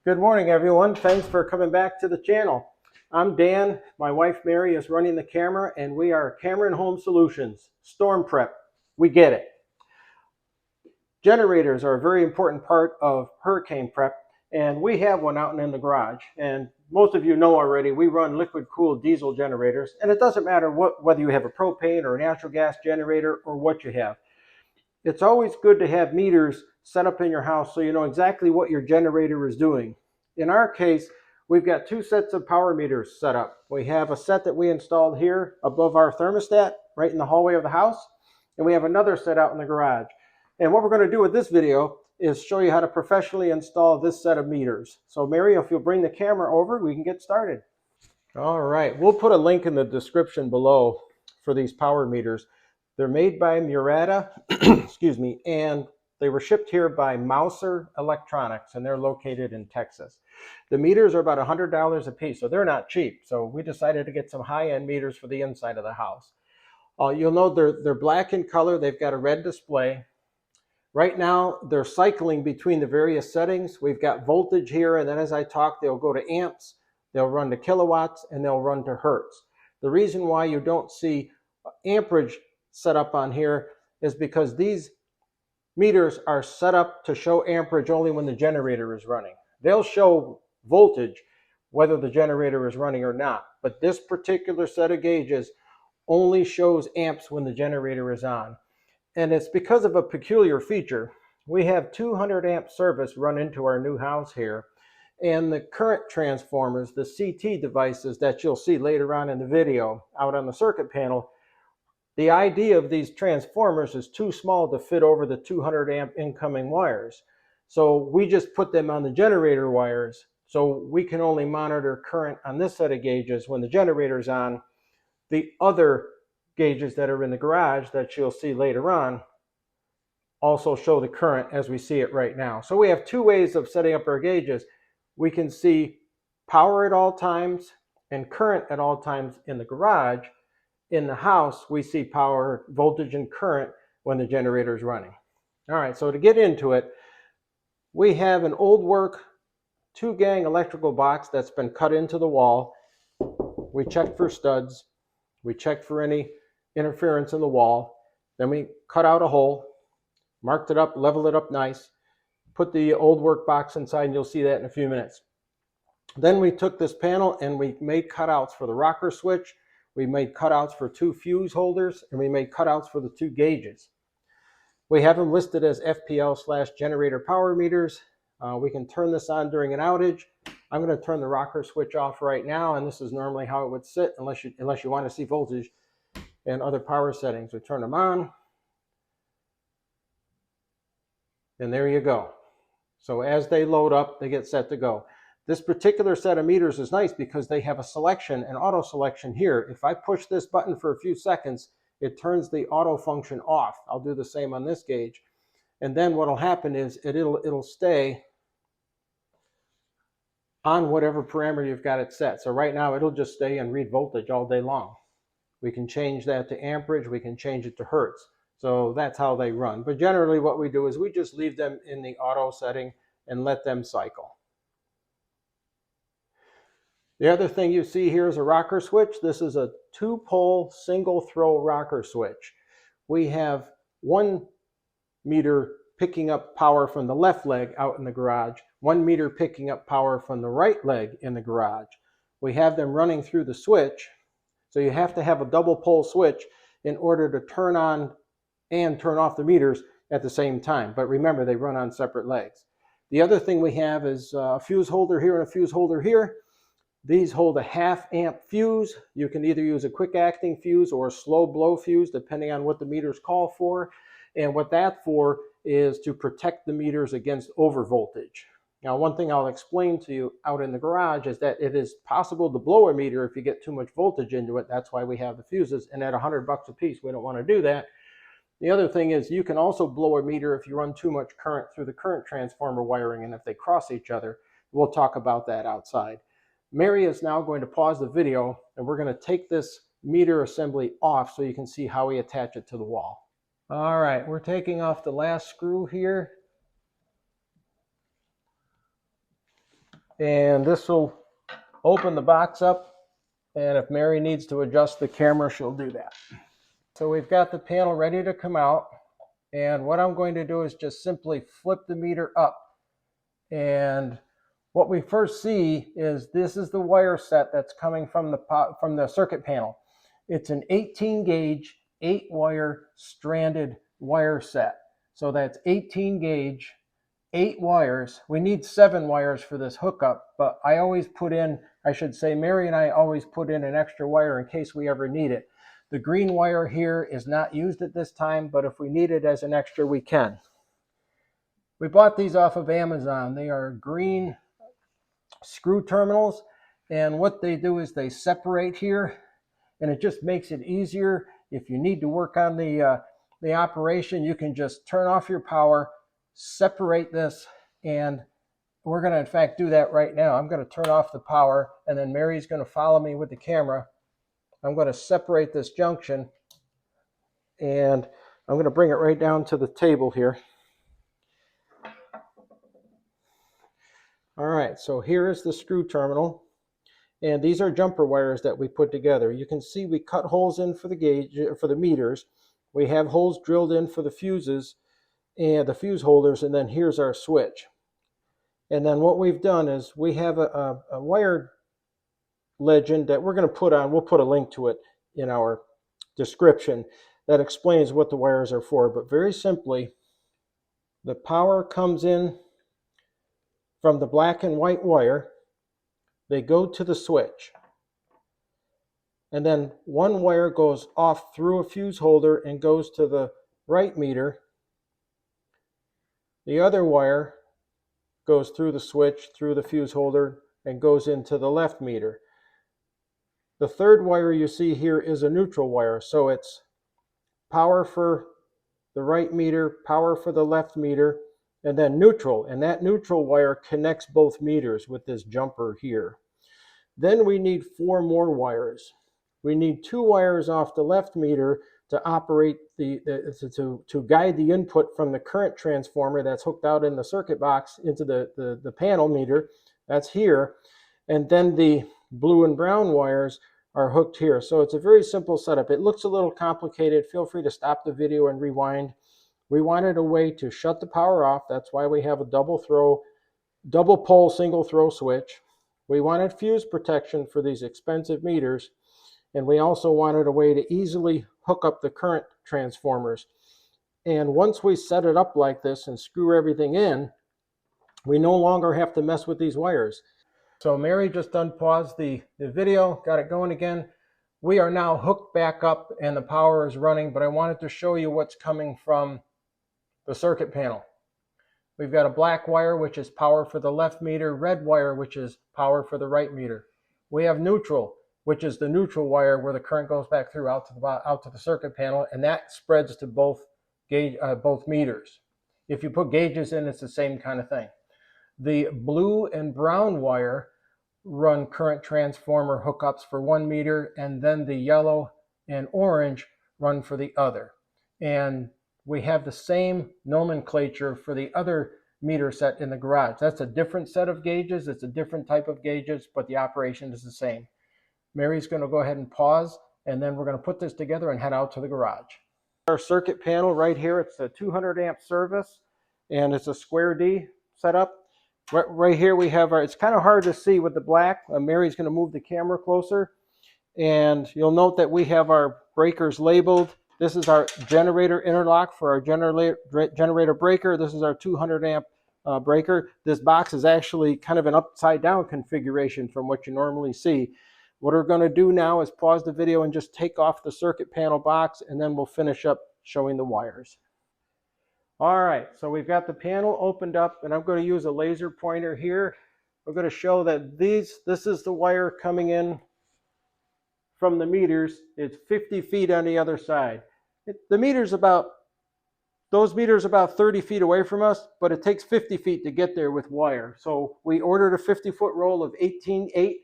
Good morning, everyone. Thanks for coming back to the channel. I'm Dan. My wife Mary is running the camera, and we are Cameron Home Solutions. Storm prep. We get it. Generators are a very important part of hurricane prep, and we have one out in the garage. And most of you know already, we run liquid-cooled diesel generators, and it doesn't matter whether you have a propane or a natural gas generator or what you have. It's always good to have meters set up in your house so you know exactly what your generator is doing. In our case, we've got two sets of power meters set up. We have a set that we installed here above our thermostat, right in the hallway of the house, and we have another set out in the garage. And what we're going to do with this video is show you how to professionally install this set of meters. So Mary, if you'll bring the camera over, we can get started. All right, we'll put a link in the description below for these power meters. They're made by Murata, excuse me, and they were shipped here by Mouser Electronics, and they're located in Texas. The meters are about $100 a piece, so they're not cheap. So we decided to get some high-end meters for the inside of the house. You'll know they're black in color. They've got a red display. Right now, they're cycling between the various settings. We've got voltage here, and then as I talk, they'll go to amps, they'll run to kilowatts, and they'll run to hertz. The reason why you don't see amperage set up on here is because these meters are set up to show amperage only when the generator is running. They'll show voltage whether the generator is running or not, but this particular set of gauges only shows amps when the generator is on. And it's because of a peculiar feature. We have 200 amp service run into our new house here, and the current transformers, the CT devices that you'll see later on in the video out on the circuit panel, the idea of these transformers is too small to fit over the 200 amp incoming wires. So we just put them on the generator wires, so we can only monitor current on this set of gauges when the generator's on. The other gauges that are in the garage that you'll see later on also show the current as we see it right now. So we have two ways of setting up our gauges. We can see power at all times and current at all times in the garage. In the house, we see power, voltage, and current when the generator is running. All right, so to get into it, we have an old work 2-gang electrical box that's been cut into the wall. We checked for studs. We checked for any interference in the wall. Then we cut out a hole, marked it up, leveled it up nice, put the old work box inside, and you'll see that in a few minutes. Then we took this panel and we made cutouts for the rocker switch. We made cutouts for 2 fuse holders, and we made cutouts for the 2 gauges. We have them listed as FPL/generator power meters. We can turn this on during an outage. I'm going to turn the rocker switch off right now, and this is normally how it would sit unless you want to see voltage and other power settings. We turn them on, and there you go. So as they load up, they get set to go. This particular set of meters is nice because they have a selection, an auto selection here. If I push this button for a few seconds, it turns the auto function off. I'll do the same on this gauge. And then what'll happen is it'll stay on whatever parameter you've got it set. So right now it'll just stay and read voltage all day long. We can change that to amperage, we can change it to hertz. So that's how they run. But generally what we do is we just leave them in the auto setting and let them cycle. The other thing you see here is a rocker switch. This is a 2-pole single throw rocker switch. We have 1 meter picking up power from the left leg out in the garage, 1 meter picking up power from the right leg in the garage. We have them running through the switch, so you have to have a double pole switch in order to turn on and turn off the meters at the same time. But remember, they run on separate legs. The other thing we have is a fuse holder here and a fuse holder here. These hold a 1/2 amp fuse. You can either use a quick acting fuse or a slow blow fuse, depending on what the meters call for. And what that's for is to protect the meters against overvoltage. Now, one thing I'll explain to you out in the garage is that it is possible to blow a meter if you get too much voltage into it. That's why we have the fuses. And at $100 a piece, we don't want to do that. The other thing is you can also blow a meter if you run too much current through the current transformer wiring, and if they cross each other. We'll talk about that outside. Mary is now going to pause the video, and we're going to take this meter assembly off so you can see how we attach it to the wall. All right, we're taking off the last screw here. And this will open the box up, and if Mary needs to adjust the camera, she'll do that. So we've got the panel ready to come out, and what I'm going to do is just simply flip the meter up. And what we first see is this is the wire set that's coming from the circuit panel. It's an 18 gauge, 8 wire stranded wire set. So that's 18 gauge, 8 wires. We need 7 wires for this hookup, but I always put in, I should say Mary and I always put in an extra wire in case we ever need it. The green wire here is not used at this time, but if we need it as an extra, we can. We bought these off of Amazon. They are green screw terminals, and what they do is they separate here, and it just makes it easier. If you need to work on the operation, you can just turn off your power, separate this, and we're going to in fact do that right now. I'm going to turn off the power, and then Mary's going to follow me with the camera. I'm going to separate this junction, and I'm going to bring it right down to the table here. All right, so here is the screw terminal, and these are jumper wires that we put together. You can see we cut holes in for the gauge, for the meters. We have holes drilled in for the fuses and the fuse holders, and then here's our switch. And then what we've done is we have a wire legend that we're going to put on. We'll put a link to it in our description that explains what the wires are for. But very simply, the power comes in from the black and white wire. They go to the switch. And then one wire goes off through a fuse holder and goes to the right meter. The other wire goes through the switch, through the fuse holder, and goes into the left meter. The third wire you see here is a neutral wire, so it's power for the right meter, power for the left meter, and then neutral. And that neutral wire connects both meters with this jumper here. Then we need 4 more wires. We need 2 wires off the left meter to operate to guide the input from the current transformer that's hooked out in the circuit box into the panel meter. That's here. And then the blue and brown wires are hooked here. So it's a very simple setup. It looks a little complicated. Feel free to stop the video and rewind. We wanted a way to shut the power off. That's why we have a double pole, single throw switch. We wanted fuse protection for these expensive meters. And we also wanted a way to easily hook up the current transformers. And once we set it up like this and screw everything in, we no longer have to mess with these wires. So Mary just unpaused the video, got it going again. We are now hooked back up and the power is running, but I wanted to show you what's coming from the circuit panel. We've got a black wire, which is power for the left meter, red wire, which is power for the right meter. We have neutral, which is the neutral wire where the current goes back through out to the circuit panel, and that spreads to both meters. If you put gauges in, it's the same kind of thing. The blue and brown wire run current transformer hookups for 1 meter, and then the yellow and orange run for the other. And we have the same nomenclature for the other meter set in the garage. That's a different set of gauges. It's a different type of gauges, but the operation is the same. Mary's going to go ahead and pause, and then we're going to put this together and head out to the garage. Our circuit panel right here, it's a 200 amp service, and it's a square D setup. Right here we have it's kind of hard to see with the black. Mary's going to move the camera closer, and you'll note that we have our breakers labeled. This is our generator interlock for our generator breaker. This is our 200 amp breaker. This box is actually kind of an upside down configuration from what you normally see. What we're going to do now is pause the video and just take off the circuit panel box, and then we'll finish up showing the wires. All right, so we've got the panel opened up, and I'm going to use a laser pointer here. We're going to show that this is the wire coming in from the meters. It's 50 feet on the other side. Those meters about 30 feet away from us, but it takes 50 feet to get there with wire. So we ordered a 50-foot roll of 18/8.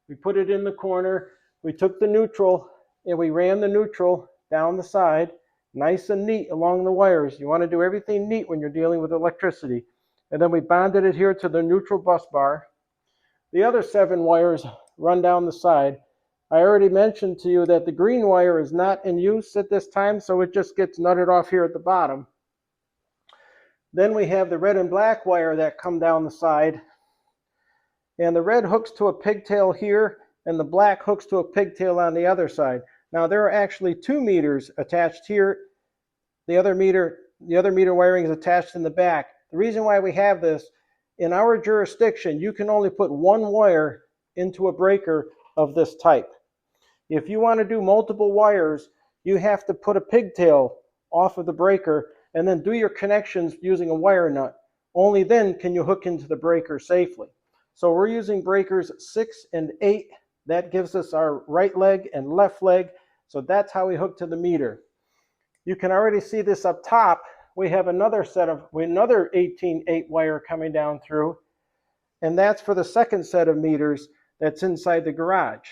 We put it in the corner. We took the neutral and we ran the neutral down the side, nice and neat along the wires. You want to do everything neat when you're dealing with electricity. And then we bonded it here to the neutral bus bar. The other 7 wires run down the side. I already mentioned to you that the green wire is not in use at this time, so it just gets nutted off here at the bottom. Then we have the red and black wire that come down the side. And the red hooks to a pigtail here, and the black hooks to a pigtail on the other side. Now there are actually 2 meters attached here. The other meter wiring is attached in the back. The reason why we have this, in our jurisdiction, you can only put 1 wire into a breaker of this type. If you want to do multiple wires, you have to put a pigtail off of the breaker and then do your connections using a wire nut. Only then can you hook into the breaker safely. So we're using breakers 6 and 8. That gives us our right leg and left leg. So that's how we hook to the meter. You can already see this up top. We have another 18/8 wire coming down through, and that's for the second set of meters that's inside the garage.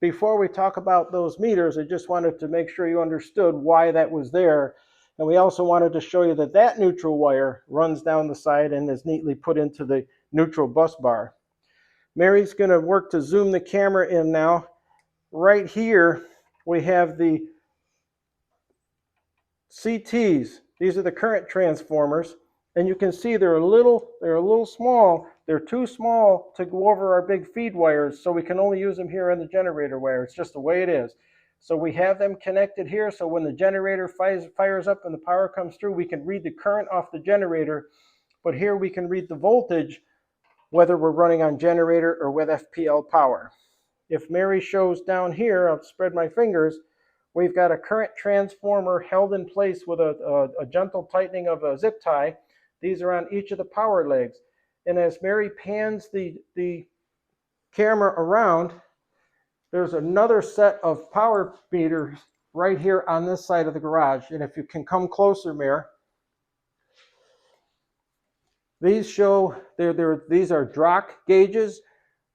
Before we talk about those meters, I just wanted to make sure you understood why that was there. And we also wanted to show you that that neutral wire runs down the side and is neatly put into the neutral bus bar. Mary's going to work to zoom the camera in now. Right here, we have the CTs. These are the current transformers, and you can see they're a little small. They're too small to go over our big feed wires, so we can only use them here on the generator wire. It's just the way it is. So we have them connected here, so when the generator fires up and the power comes through, we can read the current off the generator, but here we can read the voltage, whether we're running on generator or with FPL power. If Mary shows down here, I'll spread my fingers, we've got a current transformer held in place with a gentle tightening of a zip tie. These are on each of the power legs. And as Mary pans the camera around, there's another set of power meters right here on this side of the garage. And if you can come closer, Mary, these show, these are DROK gauges.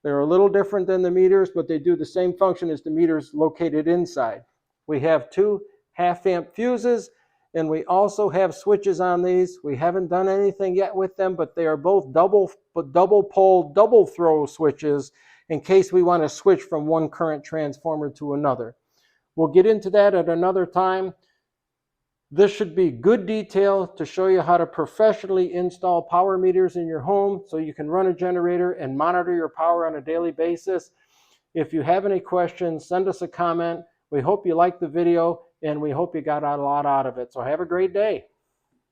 They're a little different than the meters, but they do the same function as the meters located inside. We have 2 half-amp fuses, and we also have switches on these. We haven't done anything yet with them, but they are both double pole, double throw switches in case we want to switch from one current transformer to another. We'll get into that at another time. This should be good detail to show you how to professionally install power meters in your home so you can run a generator and monitor your power on a daily basis. If you have any questions, send us a comment. We hope you liked the video, and we hope you got a lot out of it. So have a great day.